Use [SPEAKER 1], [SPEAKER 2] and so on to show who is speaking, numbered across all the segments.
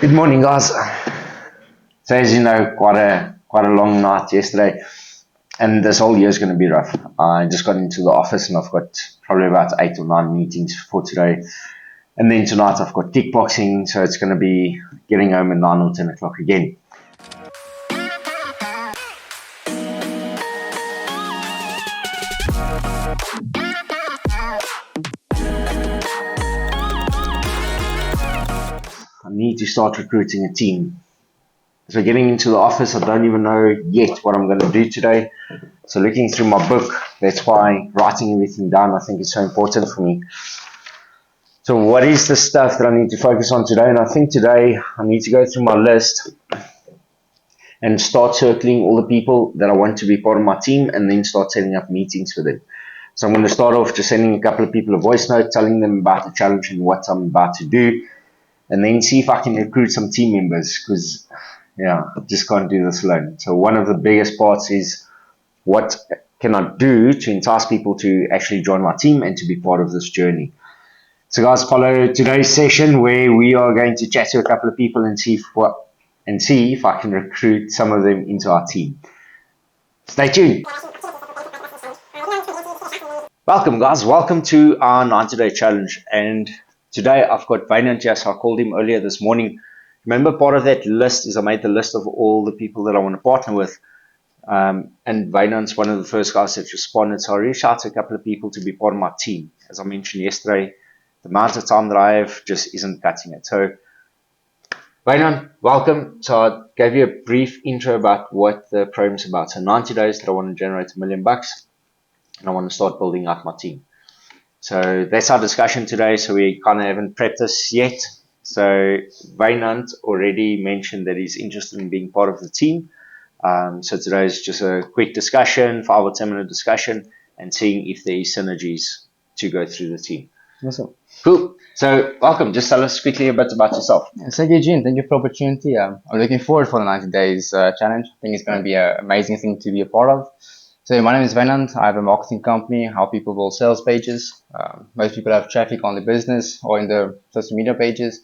[SPEAKER 1] Good morning, guys. So as you know, quite a long night yesterday, and this whole year is going to be rough. I just got into the office and I've got probably about 8 or 9 meetings for today, and then tonight I've got kickboxing, so it's going to be getting home at 9 or 10 o'clock again. I need to start recruiting a team. So getting into the office, I don't even know yet what I'm going to do today. So looking through my book, that's why writing everything down I think is so important for me. So what is the stuff that I need to focus on today? And I think today I need to go through my list and start circling all the people that I want to be part of my team and then start setting up meetings for them. So I'm going to start off just sending a couple of people a voice note, telling them about the challenge and what I'm about to do, and then see if I can recruit some team members, because I just can't do this alone. So one of the biggest parts is what can I do to entice people to actually join my team and to be part of this journey. So guys, follow today's session where we are going to chat to a couple of people and see if I can recruit some of them into our team. Stay tuned. Welcome guys, welcome to our 90-day challenge, and today I've got Wynand here. So I called him earlier this morning. Remember, part of that list is I made the list of all the people that I want to partner with. And Wynand's one of the first guys that responded. So I reached out to a couple of people to be part of my team. As I mentioned yesterday, the amount of time that I have just isn't cutting it. So Wynand, welcome. So I gave you a brief intro about what the program is about. So 90 days that I want to generate $1 million, and I want to start building out my team. So that's our discussion today. So we kind of haven't prepped this yet. So Wynand already mentioned that he's interested in being part of the team. So today is just a quick discussion, 5 or 10 minute discussion, and seeing if there is synergies to go through the team.
[SPEAKER 2] Awesome.
[SPEAKER 1] Cool. So welcome. Just tell us quickly a bit about yourself.
[SPEAKER 2] Thank you, Eugene. Thank you for the opportunity. I'm looking forward for the 90 days challenge. I think it's going to be an amazing thing to be a part of. So my name is Wynand. I have a marketing company, help people build sales pages. Most people have traffic on the business or in the social media pages.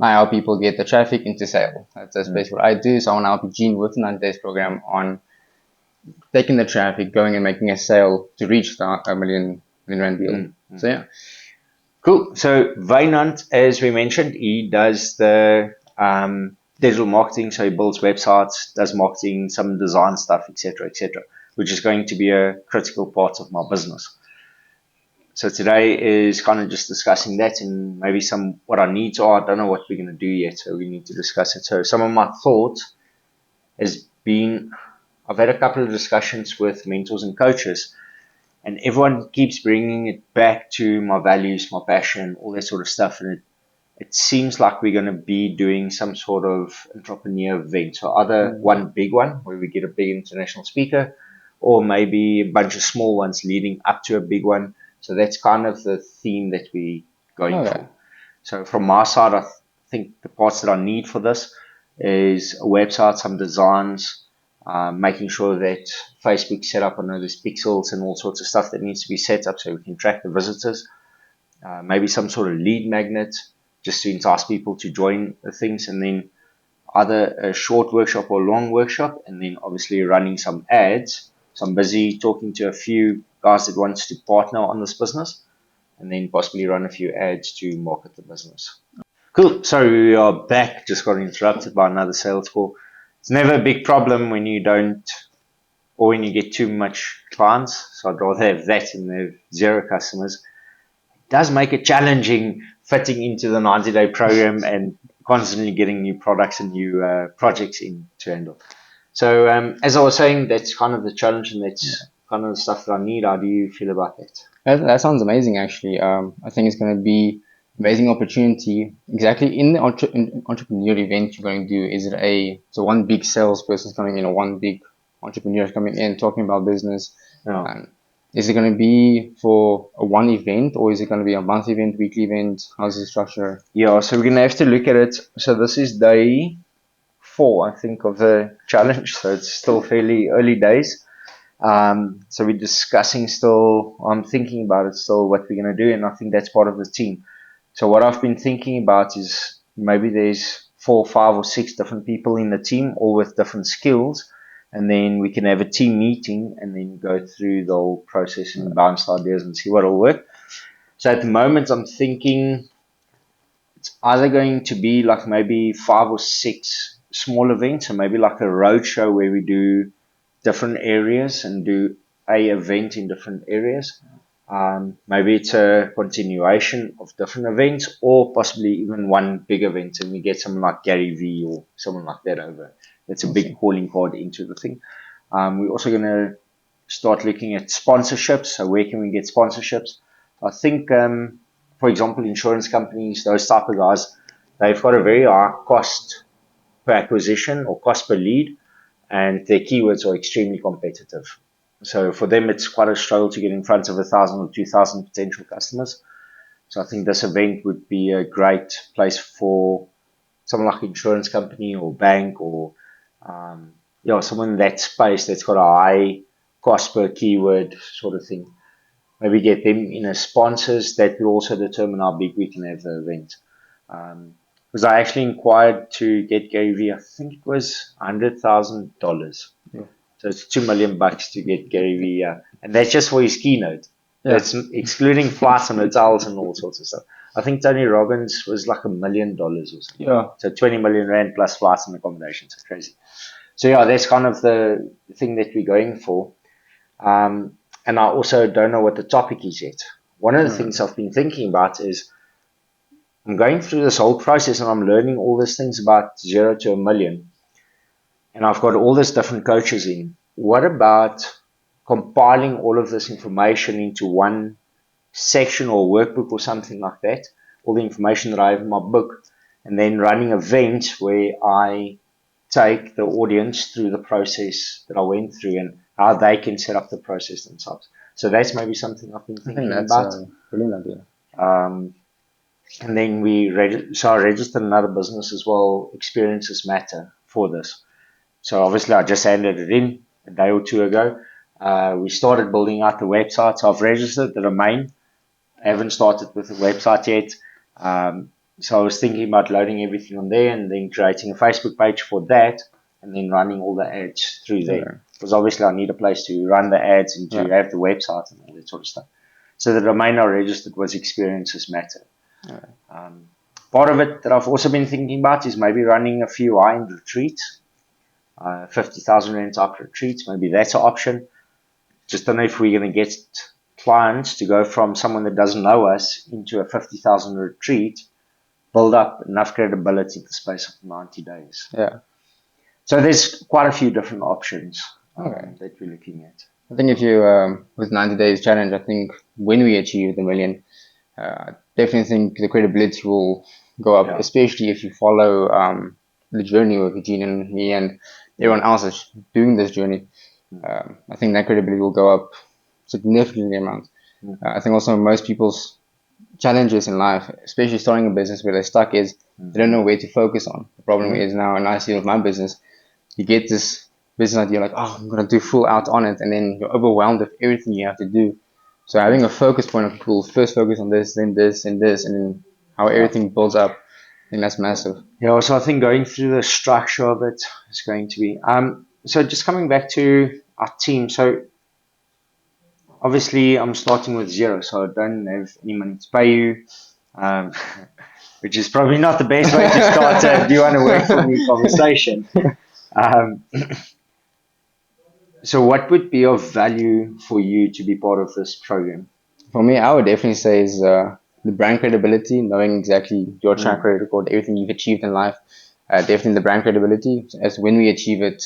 [SPEAKER 2] I help people get the traffic into sale. That's basically what I do. So I want to help Eugene with the 90 days program on taking the traffic, going and making a sale to reach the $1 million rand deal. So yeah.
[SPEAKER 1] Cool. So Wynand, as we mentioned, he does the digital marketing. So he builds websites, does marketing, some design stuff, etc., which is going to be a critical part of my business. So today is kind of just discussing that and maybe what our needs are. I don't know what we're going to do yet, so we need to discuss it. So some of my thoughts has been, I've had a couple of discussions with mentors and coaches, and everyone keeps bringing it back to my values, my passion, all that sort of stuff. And it seems like we're going to be doing some sort of entrepreneur event. So either one big one where we get a big international speaker, or maybe a bunch of small ones leading up to a big one. So that's kind of the theme that we're going for. So from my side, I think the parts that I need for this is a website, some designs, making sure that Facebook's set up. I know there's pixels and all sorts of stuff that needs to be set up so we can track the visitors. Maybe some sort of lead magnet just to entice people to join the things, and then either a short workshop or a long workshop, and then obviously running some ads. So I'm busy talking to a few guys that wants to partner on this business, and then possibly run a few ads to market the business. Cool. So we are back. Just got interrupted by another sales call. It's never a big problem when you don't, or when you get too much clients. So I'd rather have that and have 0 customers. It does make it challenging fitting into the 90-day program and constantly getting new products and new projects in to handle. So as I was saying, that's kind of the challenge, and that's kind of the stuff that I need. How do you feel about that?
[SPEAKER 2] That sounds amazing, actually. I think it's going to be an amazing opportunity. Exactly in the entrepreneur event you're going to do, is it one big salesperson coming in, or one big entrepreneur coming in talking about business? Is it going to be for a one event, or is it going to be a monthly event, weekly event? How's the structure?
[SPEAKER 1] Yeah, so we're going to have to look at it. So this is day 4, I think, of the challenge. So it's still fairly early days. So we're discussing still, I'm thinking about it still, what we're going to do, and I think that's part of the team. So what I've been thinking about is maybe there's 4, 5, or 6 different people in the team, all with different skills, and then we can have a team meeting and then go through the whole process and bounce ideas and see what will work. So at the moment, I'm thinking it's either going to be like maybe 5 or 6 small events, or maybe like a road show where we do different areas and do a event in different areas. Maybe it's a continuation of different events, or possibly even one big event, and we get someone like Gary V or someone like that over. That's a big calling card into the thing. We're also going to start looking at sponsorships. So where can we get sponsorships? I think, for example, insurance companies, those type of guys, they've got a very high cost per acquisition or cost per lead, and their keywords are extremely competitive. So for them, it's quite a struggle to get in front of 1,000 or 2,000 potential customers. So I think this event would be a great place for someone like insurance company or bank, or someone in that space that's got a high cost per keyword sort of thing. Maybe get them in as sponsors. That will also determine how big we can have the event. Because I actually inquired to get Gary V, I think it was $100,000.
[SPEAKER 2] Yeah.
[SPEAKER 1] So it's $2 million to get Gary V, and that's just for his keynote.
[SPEAKER 2] Yeah.
[SPEAKER 1] That's excluding flights and hotels and all sorts of stuff. I think Tony Robbins was like $1 million or something.
[SPEAKER 2] Yeah.
[SPEAKER 1] So 20 million rand plus flights and accommodations. It's crazy. So yeah, that's kind of the thing that we're going for. And I also don't know what the topic is yet. One of the things I've been thinking about is I'm going through this whole process and I'm learning all these things about 0 to 1 million. And I've got all these different coaches in. What about compiling all of this information into one section or workbook or something like that? All the information that I have in my book, and then running an event where I take the audience through the process that I went through and how they can set up the process themselves. So that's maybe something I've been thinking
[SPEAKER 2] that's
[SPEAKER 1] about.
[SPEAKER 2] a brilliant idea.
[SPEAKER 1] And then I registered another business as well, Experiences Matter, for this. So obviously I just handed it in a day or two ago. We started building out the website. So I've registered the domain. I haven't started with the website yet. So I was thinking about loading everything on there and then creating a Facebook page for that and then running all the ads through there. Because obviously I need a place to run the ads and to have the website and all that sort of stuff. So the domain I registered was Experiences Matter. Part of it that I've also been thinking about is maybe running a few high-end retreats, 50,000 rand type retreats. Maybe that's an option. Just don't know if we're going to get clients to go from someone that doesn't know us into a 50,000 retreat, build up enough credibility in the space of 90 days.
[SPEAKER 2] Yeah.
[SPEAKER 1] So there's quite a few different options that we're looking at.
[SPEAKER 2] I think if you, with 90 days challenge, I think when we achieve the million, I definitely think the credibility will go up, especially if you follow the journey with Eugene and me and everyone else is doing this journey. I think that credibility will go up significantly amount. I think also most people's challenges in life, especially starting a business where they're stuck, is they don't know where to focus on. The problem is now, and I see with my business, you get this business idea like, oh, I'm going to do full out on it, and then you're overwhelmed with everything you have to do. So having a focus point of people, first focus on this, then this, and this, and then how everything builds up, I think that's massive.
[SPEAKER 1] Yeah, so I think going through the structure of it is going to be... so just coming back to our team, so obviously I'm starting with 0, so I don't have any money to pay you, which is probably not the best way to start a do you want to work for me conversation. So what would be of value for you to be part of this program?
[SPEAKER 2] For me, I would definitely say is the brand credibility, knowing exactly your track record, everything you've achieved in life. Definitely the brand credibility, as when we achieve it,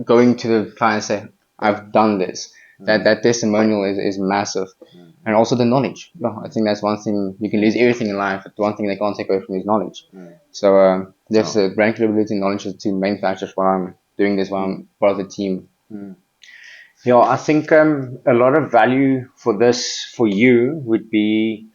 [SPEAKER 2] going to the client and say, I've done this. That testimonial is massive. And also the knowledge. I think that's one thing. You can lose everything in life, but one thing they can't take away from you is knowledge. So there's brand credibility and knowledge are the two main factors while I'm doing this, while I'm part of the team.
[SPEAKER 1] Yeah, I think a lot of value for this for you would be,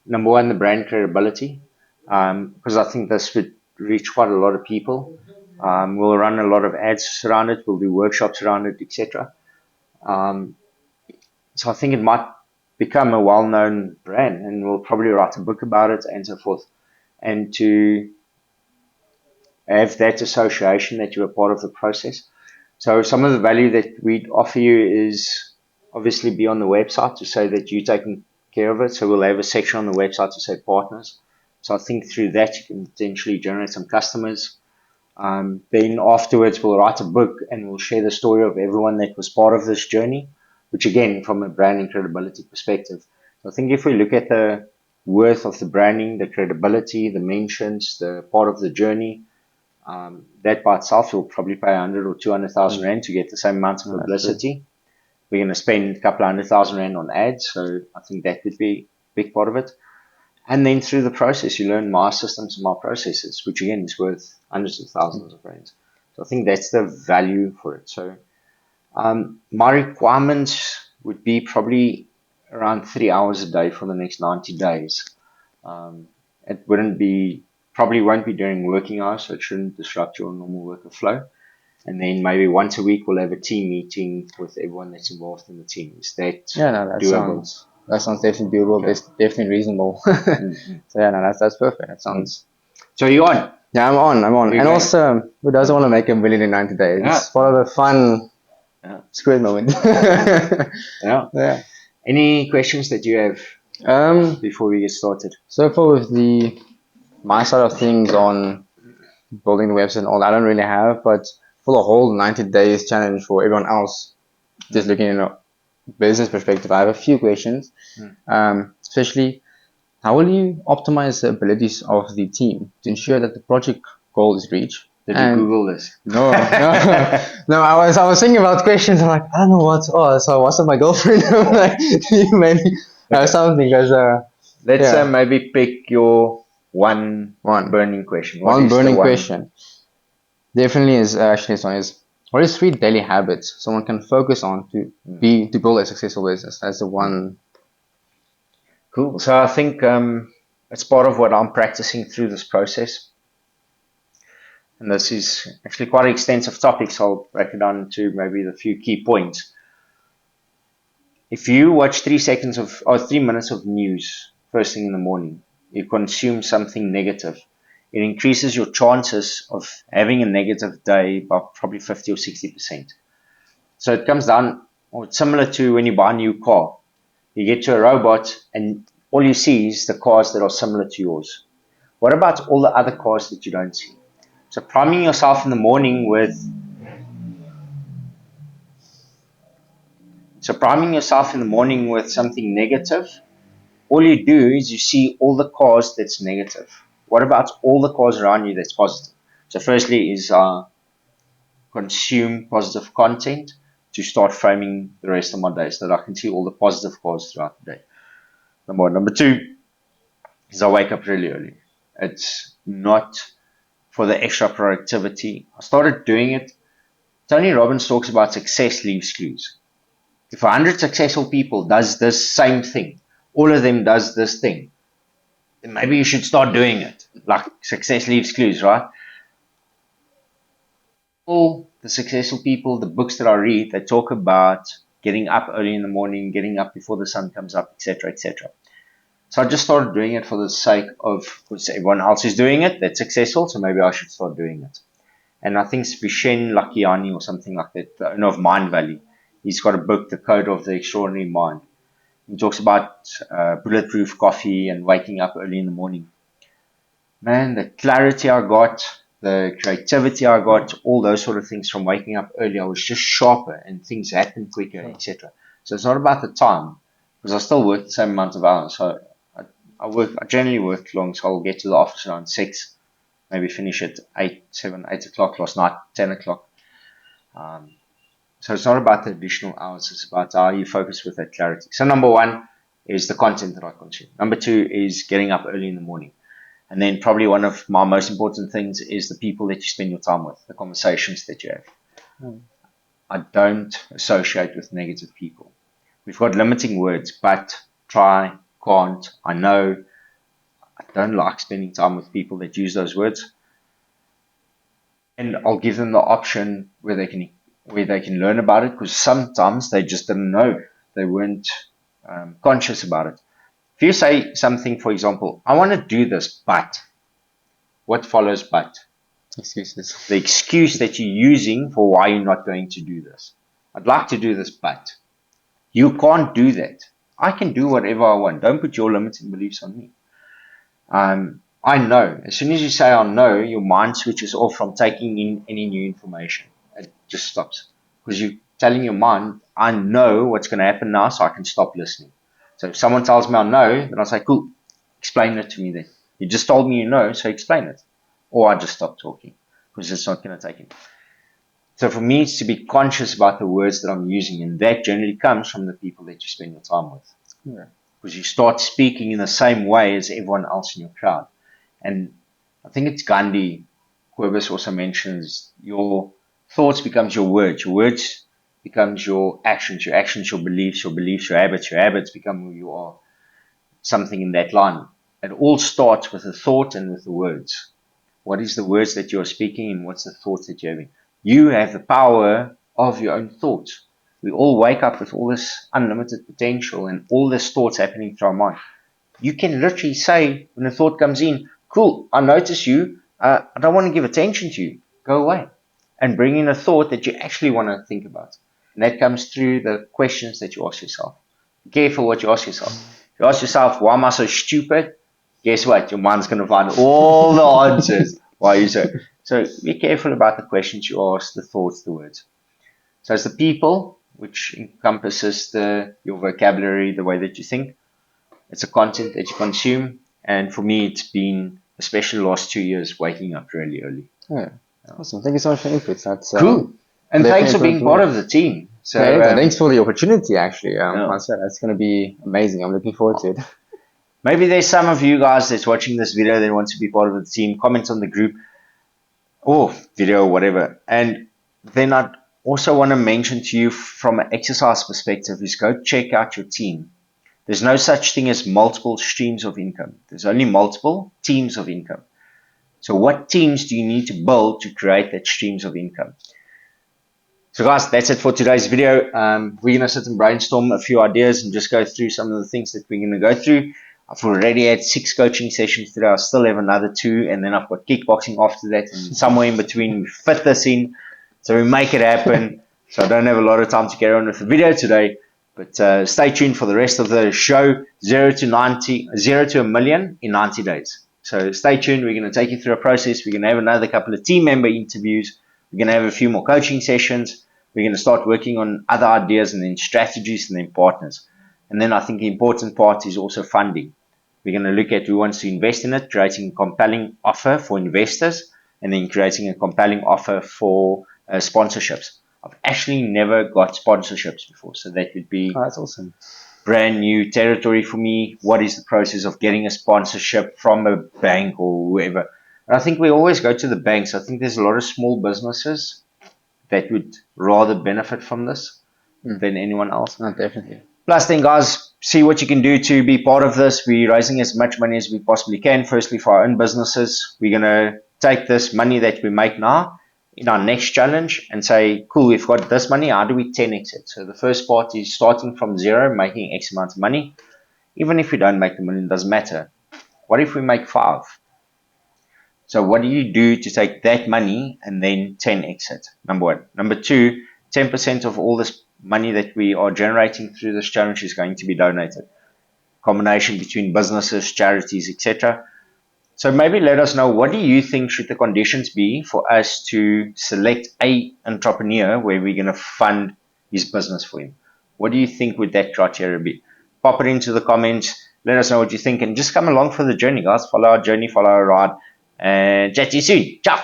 [SPEAKER 1] number one, the brand credibility, because I think this would reach quite a lot of people. We'll run a lot of ads around it, we'll do workshops around it, etc. So I think it might become a well-known brand, and we'll probably write a book about it and so forth. And to have that association that you're a part of the process. So some of the value that we'd offer you is obviously be on the website to say that you're taking care of it. So we'll have a section on the website to say partners. So I think through that you can potentially generate some customers. Then afterwards we'll write a book and we'll share the story of everyone that was part of this journey, which again, from a branding credibility perspective. So I think if we look at the worth of the branding, the credibility, the mentions, the part of the journey, that by itself will probably pay 100 or 200,000 rand to get the same amount of publicity. We're going to spend a couple of 100,000 rand on ads, so I think that would be a big part of it. And then through the process, you learn my systems and my processes, which again is worth hundreds of thousands of rands. So I think that's the value for it. So my requirements would be probably around 3 hours a day for the next 90 days. It probably won't be during working hours, so it shouldn't disrupt your normal work flow. And then maybe once a week we'll have a team meeting with everyone that's involved in the team. Is that doable?
[SPEAKER 2] That sounds definitely doable.
[SPEAKER 1] Okay.
[SPEAKER 2] That's definitely reasonable. So yeah, no, that's perfect. That sounds.
[SPEAKER 1] So you're on.
[SPEAKER 2] Yeah, I'm on.
[SPEAKER 1] You're
[SPEAKER 2] And
[SPEAKER 1] great.
[SPEAKER 2] also, who doesn't want to make $1 million in 90 days?
[SPEAKER 1] Yeah.
[SPEAKER 2] It's part of the fun squid moment.
[SPEAKER 1] Yeah. Any questions that you have before we get started?
[SPEAKER 2] So far with my side of things on building the website and all, I don't really have, but for the whole 90 days challenge for everyone else, just looking in a business perspective, I have a few questions. Especially, how will you optimize the abilities of the team to ensure that the project goal is reached?
[SPEAKER 1] Did you Google this?
[SPEAKER 2] No. No. I was thinking about questions. I'm like, I don't know what. Oh, so what's up, my girlfriend? I'm like, maybe something. Because
[SPEAKER 1] let's maybe pick your one burning question.
[SPEAKER 2] One burning question. Definitely is actually this one is, what is 3 daily habits someone can focus on to build a successful business? That's the one.
[SPEAKER 1] Cool. So I think it's part of what I'm practicing through this process. And this is actually quite an extensive topic, so I'll break it down to maybe the few key points. If you watch 3 minutes of news first thing in the morning, you consume something negative, it increases your chances of having a negative day by probably 50 or 60%. So it comes down, or it's similar to when you buy a new car. You get to a robot and all you see is the cars that are similar to yours. What about all the other cars that you don't see? So priming yourself in the morning with something negative, all you do is you see all the cars that's negative. What about all the cars around you that's positive? So firstly is consume positive content to start framing the rest of my day so that I can see all the positive cars throughout the day. Number one. Number two is I wake up really early. It's not for the extra productivity. I started doing it. Tony Robbins talks about success leaves clues. If 100 successful people does this same thing, all of them does this thing, then maybe you should start doing it. Like success leaves clues, right? All the successful people, the books that I read, they talk about getting up early in the morning, getting up before the sun comes up, etc., etc. So I just started doing it for the sake of, because everyone else is doing it, that's successful, so maybe I should start doing it. And I think Vishen Lakiani or something like that, the owner of Mind Valley, he's got a book, The Code of the Extraordinary Mind. He talks about bulletproof coffee and waking up early in the morning. Man, the clarity I got, the creativity I got, all those sort of things from waking up early, I was just sharper and things happened quicker, etc. So it's not about the time, because I still work the same amount of hours. So I generally work long, so I'll get to the office around 6, maybe finish at 8 o'clock, last night, 10 o'clock. So it's not about the additional hours, it's about how you focus with that clarity. So number one is the content that I consume. Number two is getting up early in the morning. And then probably one of my most important things is the people that you spend your time with, the conversations that you have. I don't associate with negative people. We've got limiting words, but, try, can't, I know. I don't like spending time with people that use those words. And I'll give them the option where they can learn about it, because sometimes they just didn't know. They weren't conscious about it. If you say something, for example, I want to do this, but, what follows but?
[SPEAKER 2] Excuses.
[SPEAKER 1] The excuse that you're using for why you're not going to do this. I'd like to do this, but you can't do that. I can do whatever I want. Don't put your limiting beliefs on me. I know. As soon as you say I know, your mind switches off from taking in any new information. It just stops. Because you're telling your mind, I know what's going to happen now, so I can stop listening. So if someone tells me I know, then I'll say, cool, explain it to me then. You just told me you know, so explain it. Or I just stop talking, because it's not going to take it. So for me, it's to be conscious about the words that I'm using, and that generally comes from the people that you spend your time with.
[SPEAKER 2] Yeah.
[SPEAKER 1] Because you start speaking in the same way as everyone else in your crowd. And I think it's Gandhi, Quibus also mentions, your thoughts becomes your words becomes your actions your beliefs your habits become who you are, something in that line. It all starts with a thought and with the words. What is the words that you're speaking and what's the thoughts that you're having? You have the power of your own thoughts. We all wake up with all this unlimited potential and all this thoughts happening through our mind. You can literally say when a thought comes in, cool, I notice you, I don't want to give attention to you, go away. And bring in a thought that you actually want to think about. And that comes through the questions that you ask yourself. Be careful what you ask yourself. If you ask yourself, why am I so stupid? Guess what? Your mind's going to find all the answers why you so. So be careful about the questions you ask, the thoughts, the words. So it's the people, which encompasses your vocabulary, the way that you think. It's a content that you consume. And for me, it's been, especially the last 2 years, waking up really early.
[SPEAKER 2] Yeah. Awesome. Thank you so much for your input. That's
[SPEAKER 1] Cool. And thanks for being part of the team. So
[SPEAKER 2] thanks for the opportunity, actually. I said that's going to be amazing. I'm looking forward to it.
[SPEAKER 1] Maybe there's some of you guys that's watching this video that wants to be part of the team. Comment on the group or video or whatever. And then I'd also want to mention to you from an exercise perspective is go check out your team. There's no such thing as multiple streams of income. There's only multiple teams of income. So what teams do you need to build to create that streams of income? So guys, that's it for today's video. We're going to sit and brainstorm a few ideas and just go through some of the things that we're going to go through. I've already had 6 coaching sessions today. I still have another 2, and then I've got kickboxing after that, and somewhere in between we fit this in. So we make it happen. So I don't have a lot of time to carry on with the video today, but stay tuned for the rest of the show, 0 to $1 million in 90 days. So stay tuned. We're going to take you through a process. We're going to have another couple of team member interviews. We're going to have a few more coaching sessions. We're going to start working on other ideas and then strategies and then partners. And then I think the important part is also funding. We're going to look at who wants to invest in it, creating a compelling offer for investors, and then creating a compelling offer for sponsorships. I've actually never got sponsorships before, so that would be
[SPEAKER 2] that's awesome.
[SPEAKER 1] Brand new territory for me. What is the process of getting a sponsorship from a bank or whoever? And I think we always go to the banks. I think there's a lot of small businesses that would rather benefit from this than anyone else.
[SPEAKER 2] No, definitely.
[SPEAKER 1] Plus then, guys, see what you can do to be part of this. We're raising as much money as we possibly can. Firstly, for our own businesses. We're going to take this money that we make now in our next challenge and say, cool, we've got this money. How do we 10x it? So the first part is starting from 0, making X amount of money. Even if we don't make the million, it doesn't matter. What if we make 5? So what do you do to take that money and then 10x it? Number 1. Number 2, 10% of all this money that we are generating through this challenge is going to be donated. Combination between businesses, charities, etc. So maybe let us know, what do you think should the conditions be for us to select a entrepreneur where we're going to fund his business for him? What do you think would that criteria be? Pop it into the comments. Let us know what you think and just come along for the journey, guys. Follow our journey, follow our ride. And chat to you soon. Ciao.